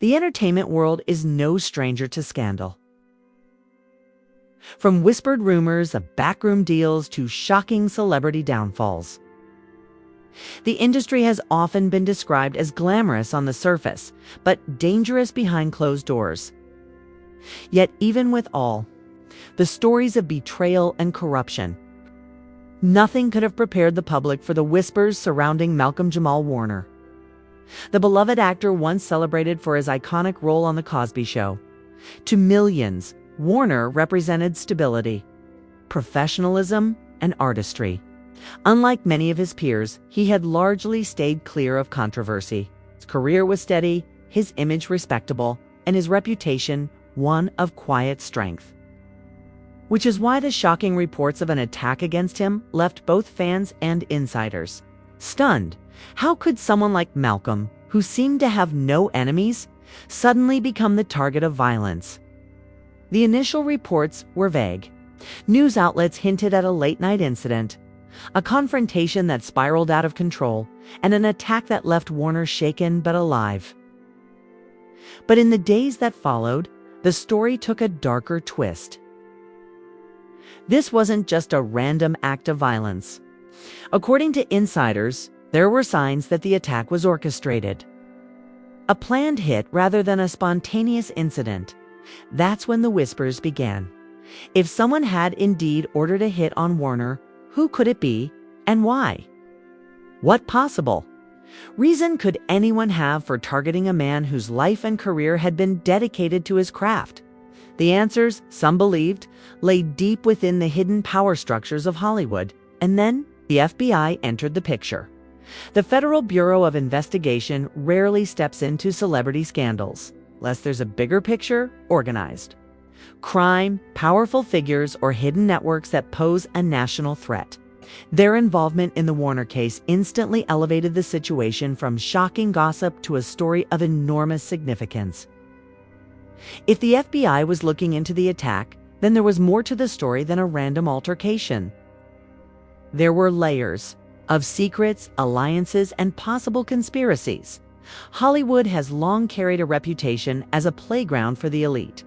The entertainment world is no stranger to scandal. From whispered rumors of backroom deals to shocking celebrity downfalls. The industry has often been described as glamorous on the surface, but dangerous behind closed doors. Yet even with all the stories of betrayal and corruption, nothing could have prepared the public for the whispers surrounding Malcolm-Jamal Warner. The beloved actor once celebrated for his iconic role on The Cosby Show. To millions, Warner represented stability, professionalism, and artistry. Unlike many of his peers, he had largely stayed clear of controversy. His career was steady, his image respectable, and his reputation one of quiet strength. Which is why the shocking reports of an attack against him left both fans and insiders stunned. How could someone like Malcolm, who seemed to have no enemies, suddenly become the target of violence? The initial reports were vague. News outlets hinted at a late-night incident, a confrontation that spiraled out of control, and an attack that left Warner shaken but alive. But in the days that followed, the story took a darker twist. This wasn't just a random act of violence. According to insiders, there were signs that the attack was orchestrated. A planned hit rather than a spontaneous incident. That's when the whispers began. If someone had indeed ordered a hit on Warner, who could it be and why? What possible reason could anyone have for targeting a man whose life and career had been dedicated to his craft? The answers, some believed, lay deep within the hidden power structures of Hollywood. And then the FBI entered the picture. The Federal Bureau of Investigation rarely steps into celebrity scandals, unless there's a bigger picture organized. Crime, powerful figures, or hidden networks that pose a national threat. Their involvement in the Warner case instantly elevated the situation from shocking gossip to a story of enormous significance. If the FBI was looking into the attack, then there was more to the story than a random altercation. There were layers of secrets, alliances, and possible conspiracies. Hollywood has long carried a reputation as a playground for the elite.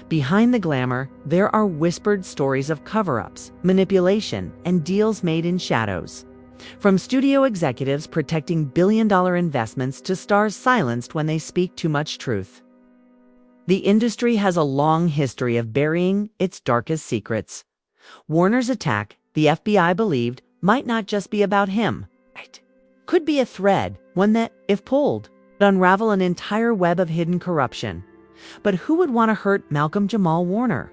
Behind the glamour, there are whispered stories of cover-ups, manipulation, and deals made in shadows. From studio executives protecting billion-dollar investments to stars silenced when they speak too much truth. The industry has a long history of burying its darkest secrets. Warner's attack, the FBI believed, might not just be about him. Could be a thread, one that, if pulled, would unravel an entire web of hidden corruption. But who would want to hurt Malcolm-Jamal Warner?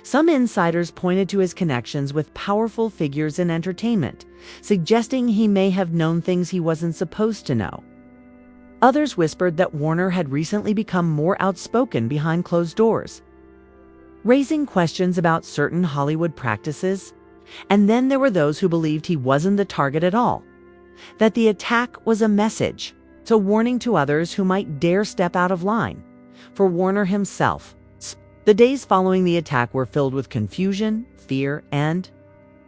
Some insiders pointed to his connections with powerful figures in entertainment, suggesting he may have known things he wasn't supposed to know. Others whispered that Warner had recently become more outspoken behind closed doors, raising questions about certain Hollywood practices. And then there were those who believed he wasn't the target at all, that the attack was a message, a warning to others who might dare step out of line. For Warner himself, the days following the attack were filled with confusion, fear, and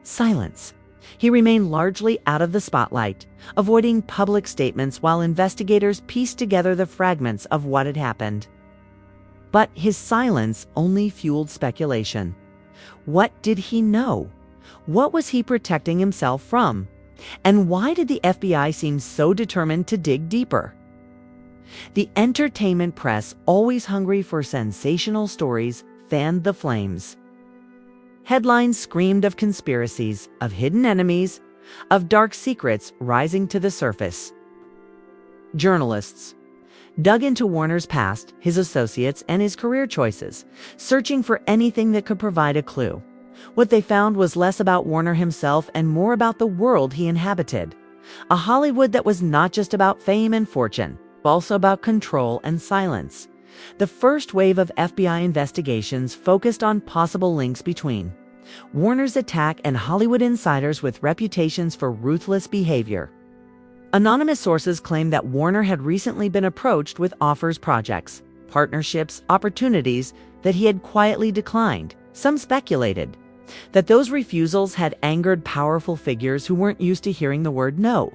silence. He remained largely out of the spotlight, avoiding public statements while investigators pieced together the fragments of what had happened. But his silence only fueled speculation. What did he know? What was he protecting himself from? And why did the FBI seem so determined to dig deeper? The entertainment press, always hungry for sensational stories, fanned the flames. Headlines screamed of conspiracies, of hidden enemies, of dark secrets rising to the surface. Journalists dug into Warner's past, his associates, and his career choices, searching for anything that could provide a clue. What they found was less about Warner himself and more about the world he inhabited. A Hollywood that was not just about fame and fortune, but also about control and silence. The first wave of FBI investigations focused on possible links between Warner's attack and Hollywood insiders with reputations for ruthless behavior. Anonymous sources claimed that Warner had recently been approached with offers, projects, partnerships, opportunities that he had quietly declined. Some speculated that those refusals had angered powerful figures who weren't used to hearing the word no.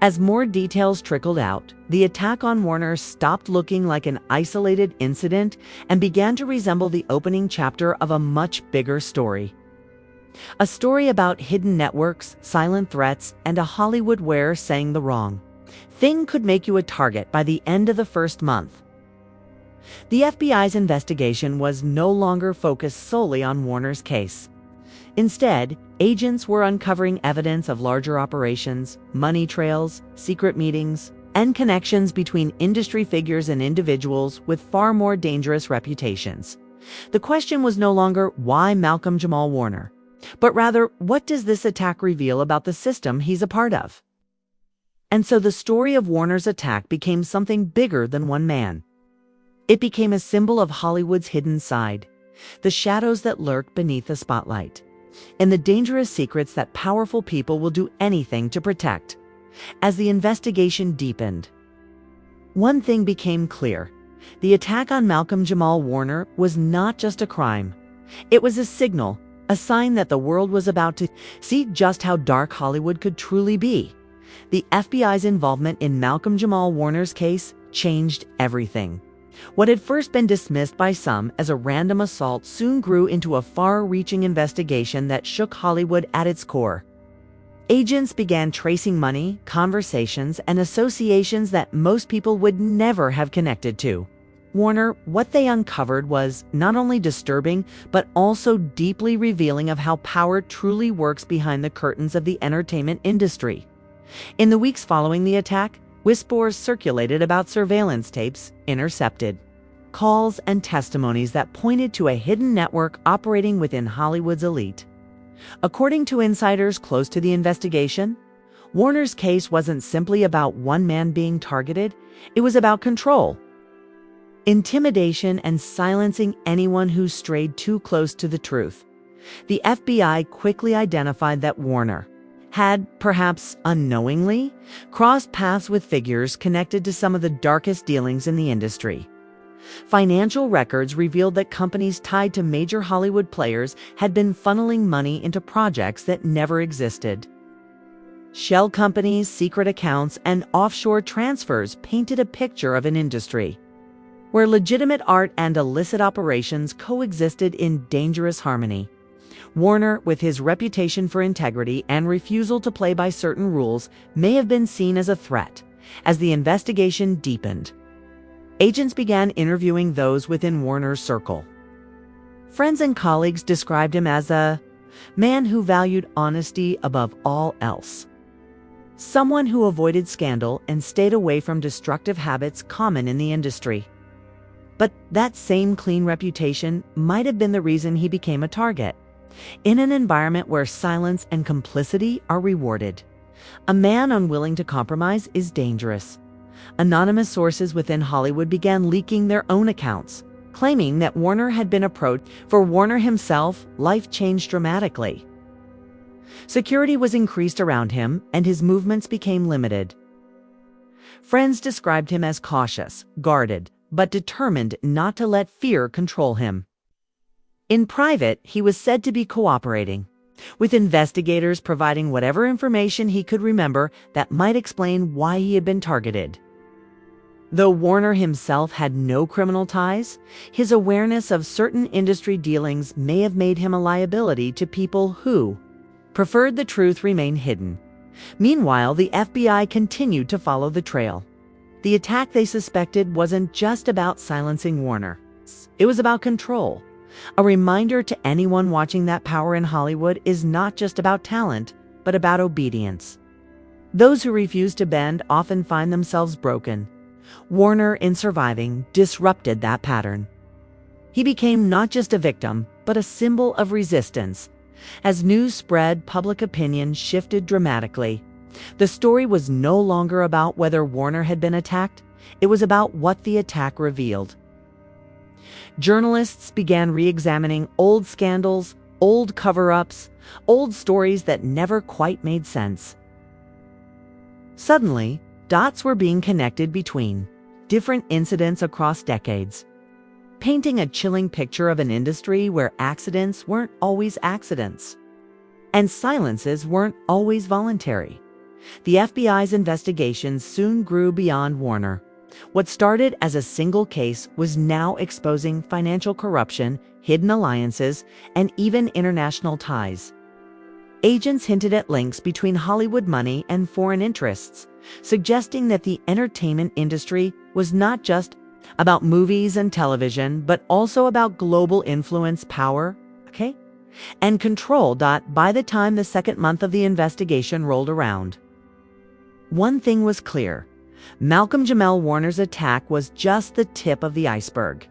As more details trickled out, the attack on Warner stopped looking like an isolated incident and began to resemble the opening chapter of a much bigger story. A story about hidden networks, silent threats, and a Hollywood where saying the wrong thing could make you a target by the end of the first month. The FBI's investigation was no longer focused solely on Warner's case. Instead, agents were uncovering evidence of larger operations, money trails, secret meetings, and connections between industry figures and individuals with far more dangerous reputations. The question was no longer why Malcolm-Jamal Warner, but rather what does this attack reveal about the system he's a part of? And so the story of Warner's attack became something bigger than one man. It became a symbol of Hollywood's hidden side, the shadows that lurk beneath the spotlight, and the dangerous secrets that powerful people will do anything to protect. As the investigation deepened, one thing became clear. The attack on Malcolm-Jamal Warner was not just a crime. It was a signal, a sign that the world was about to see just how dark Hollywood could truly be. The FBI's involvement in Malcolm-Jamal Warner's case changed everything. What had first been dismissed by some as a random assault soon grew into a far-reaching investigation that shook Hollywood at its core. Agents began tracing money, conversations, and associations that most people would never have connected to. Warner, what they uncovered was not only disturbing, but also deeply revealing of how power truly works behind the curtains of the entertainment industry. In the weeks following the attack, whispers circulated about surveillance tapes intercepted, calls and testimonies that pointed to a hidden network operating within Hollywood's elite. According to insiders close to the investigation, Warner's case wasn't simply about one man being targeted, it was about control, intimidation, and silencing anyone who strayed too close to the truth. The FBI quickly identified that Warner had, perhaps unknowingly, crossed paths with figures connected to some of the darkest dealings in the industry. Financial records revealed that companies tied to major Hollywood players had been funneling money into projects that never existed. Shell companies, secret accounts, and offshore transfers painted a picture of an industry where legitimate art and illicit operations coexisted in dangerous harmony. Warner, with his reputation for integrity and refusal to play by certain rules, may have been seen as a threat. As the investigation deepened, agents began interviewing those within Warner's circle. Friends and colleagues described him as a man who valued honesty above all else, someone who avoided scandal and stayed away from destructive habits common in the industry. But that same clean reputation might have been the reason he became a target. In an environment where silence and complicity are rewarded, a man unwilling to compromise is dangerous. Anonymous sources within Hollywood began leaking their own accounts, claiming that Warner had been approached. For Warner himself, life changed dramatically. Security was increased around him, and his movements became limited. Friends described him as cautious, guarded, but determined not to let fear control him. In private, he was said to be cooperating, with investigators providing whatever information he could remember that might explain why he had been targeted. Though Warner himself had no criminal ties, his awareness of certain industry dealings may have made him a liability to people who preferred the truth remain hidden. Meanwhile, the FBI continued to follow the trail. The attack they suspected wasn't just about silencing Warner. It was about control. A reminder to anyone watching that power in Hollywood is not just about talent, but about obedience. Those who refuse to bend often find themselves broken. Warner, in surviving, disrupted that pattern. He became not just a victim, but a symbol of resistance. As news spread, public opinion shifted dramatically. The story was no longer about whether Warner had been attacked. It was about what the attack revealed. Journalists began re-examining old scandals, old cover-ups, old stories that never quite made sense. Suddenly, dots were being connected between different incidents across decades, painting a chilling picture of an industry where accidents weren't always accidents, and silences weren't always voluntary. The FBI's investigations soon grew beyond Warner. What started as a single case was now exposing financial corruption, hidden alliances, and even international ties. Agents hinted at links between Hollywood money and foreign interests, suggesting that the entertainment industry was not just about movies and television, but also about global influence, power, and control. By the time the second month of the investigation rolled around, one thing was clear. Malcolm-Jamal Warner's attack was just the tip of the iceberg.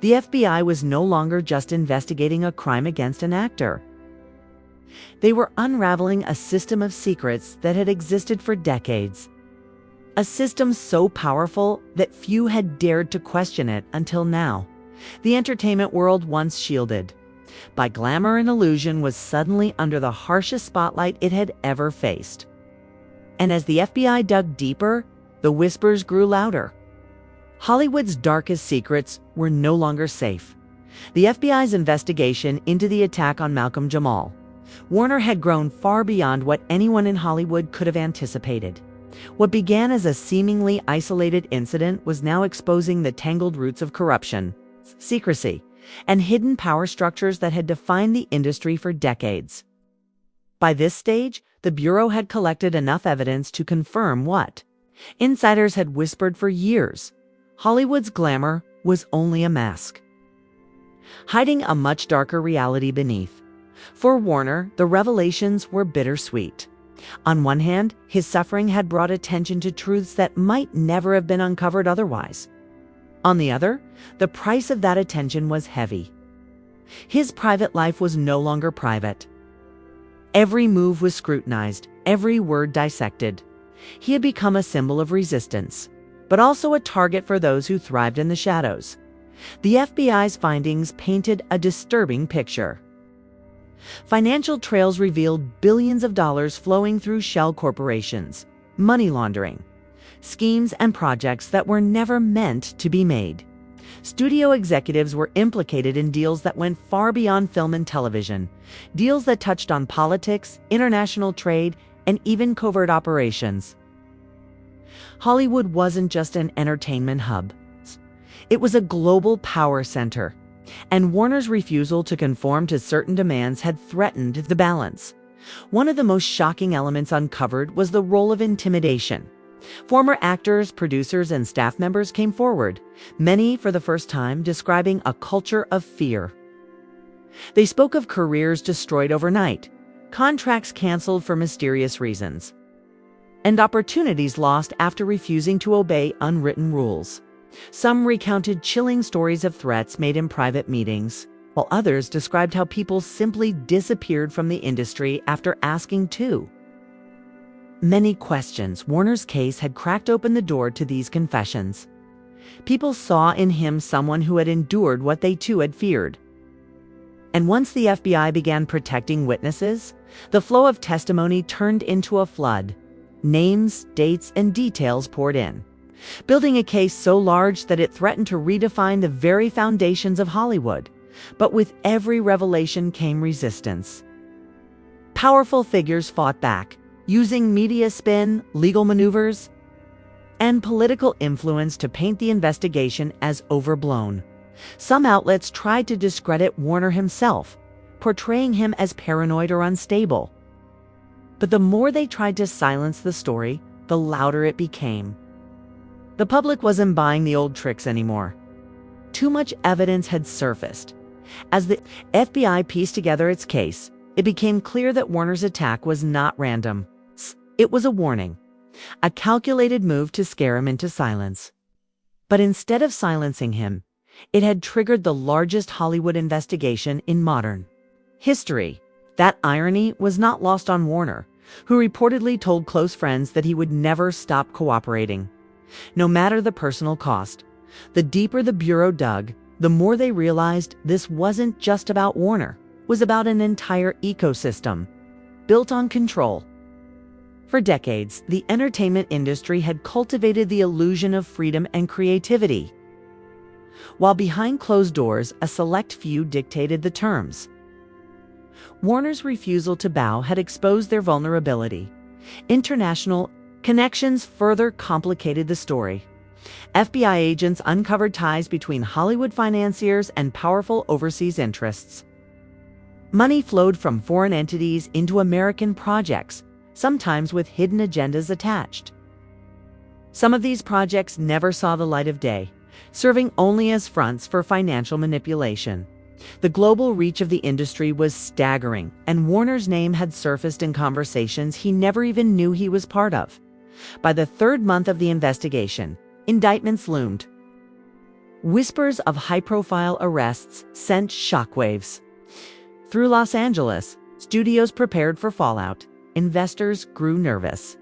The FBI was no longer just investigating a crime against an actor. They were unraveling a system of secrets that had existed for decades. A system so powerful that few had dared to question it until now. The entertainment world, once shielded by glamour and illusion, was suddenly under the harshest spotlight it had ever faced. And as the FBI dug deeper, the whispers grew louder. Hollywood's darkest secrets were no longer safe. The FBI's investigation into the attack on Malcolm-Jamal Warner had grown far beyond what anyone in Hollywood could have anticipated. What began as a seemingly isolated incident was now exposing the tangled roots of corruption, secrecy, and hidden power structures that had defined the industry for decades. By this stage, the Bureau had collected enough evidence to confirm what insiders had whispered for years: Hollywood's glamour was only a mask, hiding a much darker reality beneath. For Warner, the revelations were bittersweet. On one hand, his suffering had brought attention to truths that might never have been uncovered otherwise. On the other, the price of that attention was heavy. His private life was no longer private. Every move was scrutinized, every word dissected. He had become a symbol of resistance, but also a target for those who thrived in the shadows. The FBI's findings painted a disturbing picture. Financial trails revealed billions of dollars flowing through shell corporations, money laundering, schemes and projects that were never meant to be made. Studio executives were implicated in deals that went far beyond film and television, deals that touched on politics, international trade, and even covert operations. Hollywood wasn't just an entertainment hub. It was a global power center, and Warner's refusal to conform to certain demands had threatened the balance. One of the most shocking elements uncovered was the role of intimidation. Former actors, producers, and staff members came forward, many for the first time describing a culture of fear. They spoke of careers destroyed overnight, contracts canceled for mysterious reasons, and opportunities lost after refusing to obey unwritten rules. Some recounted chilling stories of threats made in private meetings, while others described how people simply disappeared from the industry after asking to. Many questions. Warner's case had cracked open the door to these confessions. People saw in him someone who had endured what they too had feared. And once the FBI began protecting witnesses, the flow of testimony turned into a flood. Names, dates, and details poured in, building a case so large that it threatened to redefine the very foundations of Hollywood. But with every revelation came resistance. Powerful figures fought back, using media spin, legal maneuvers, and political influence to paint the investigation as overblown. Some outlets tried to discredit Warner himself, portraying him as paranoid or unstable. But the more they tried to silence the story, the louder it became. The public wasn't buying the old tricks anymore. Too much evidence had surfaced. As the FBI pieced together its case, it became clear that Warner's attack was not random. It was a warning, a calculated move to scare him into silence. But instead of silencing him, it had triggered the largest Hollywood investigation in modern history. That irony was not lost on Warner, who reportedly told close friends that he would never stop cooperating, no matter the personal cost. The deeper the Bureau dug, the more they realized this wasn't just about Warner. It was about an entire ecosystem built on control. For decades, the entertainment industry had cultivated the illusion of freedom and creativity, while behind closed doors, a select few dictated the terms. Warner's refusal to bow had exposed their vulnerability. International connections further complicated the story. FBI agents uncovered ties between Hollywood financiers and powerful overseas interests. Money flowed from foreign entities into American projects, sometimes with hidden agendas attached. Some of these projects never saw the light of day, serving only as fronts for financial manipulation. The global reach of the industry was staggering, and Warner's name had surfaced in conversations he never even knew he was part of. By the third month of the investigation, indictments loomed. Whispers of high-profile arrests sent shockwaves. Through Los Angeles, studios prepared for fallout, investors grew nervous,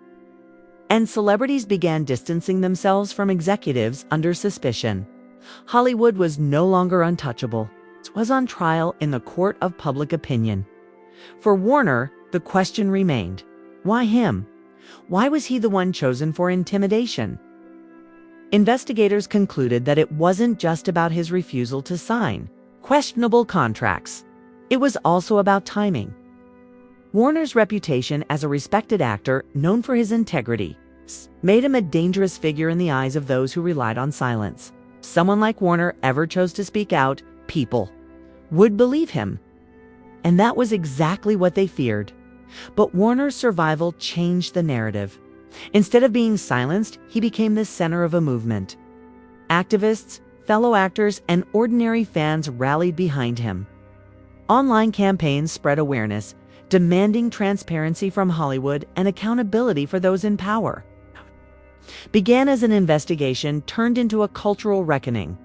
and celebrities began distancing themselves from executives under suspicion. Hollywood was no longer untouchable. It was on trial in the court of public opinion. For Warner, the question remained, why him? Why was he the one chosen for intimidation? Investigators concluded that it wasn't just about his refusal to sign questionable contracts. It was also about timing. Warner's reputation as a respected actor known for his integrity made him a dangerous figure in the eyes of those who relied on silence. If someone like Warner ever chose to speak out, people would believe him. And that was exactly what they feared. But Warner's survival changed the narrative. Instead of being silenced, he became the center of a movement. Activists, fellow actors, and ordinary fans rallied behind him. Online campaigns spread awareness, demanding transparency from Hollywood and accountability for those in power. Began as an investigation turned into a cultural reckoning.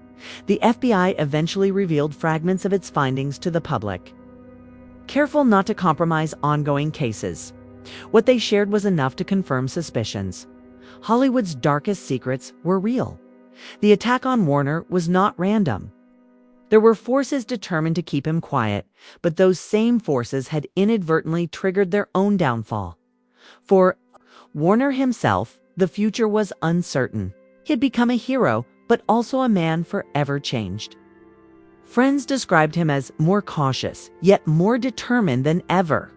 The FBI eventually revealed fragments of its findings to the public, careful not to compromise ongoing cases. What they shared was enough to confirm suspicions. Hollywood's darkest secrets were real. The attack on Warner was not random. There were forces determined to keep him quiet, but those same forces had inadvertently triggered their own downfall. For Warner himself, the future was uncertain. He had become a hero, but also a man forever changed. Friends described him as more cautious, yet more determined than ever.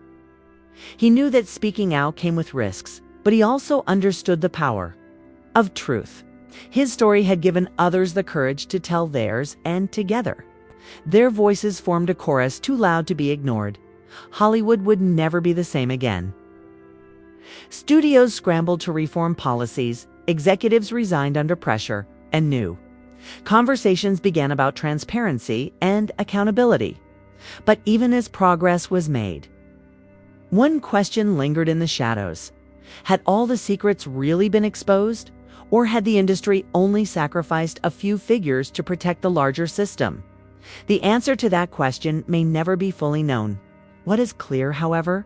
He knew that speaking out came with risks, but he also understood the power of truth. His story had given others the courage to tell theirs, and together, their voices formed a chorus too loud to be ignored. Hollywood would never be the same again. Studios scrambled to reform policies, executives resigned under pressure, and new conversations began about transparency and accountability. But even as progress was made, one question lingered in the shadows. Had all the secrets really been exposed? Or had the industry only sacrificed a few figures to protect the larger system? The answer to that question may never be fully known. What is clear, however,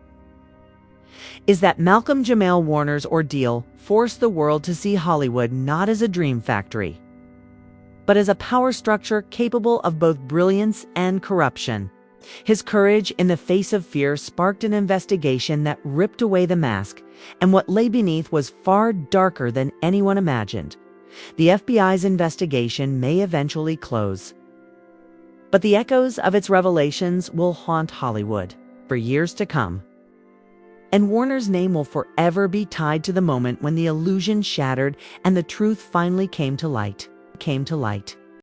is that Malcolm-Jamal Warner's ordeal forced the world to see Hollywood not as a dream factory, but as a power structure capable of both brilliance and corruption. His courage in the face of fear sparked an investigation that ripped away the mask, and what lay beneath was far darker than anyone imagined. The FBI's investigation may eventually close, but the echoes of its revelations will haunt Hollywood for years to come. And Warner's name will forever be tied to the moment when the illusion shattered and the truth finally came to light.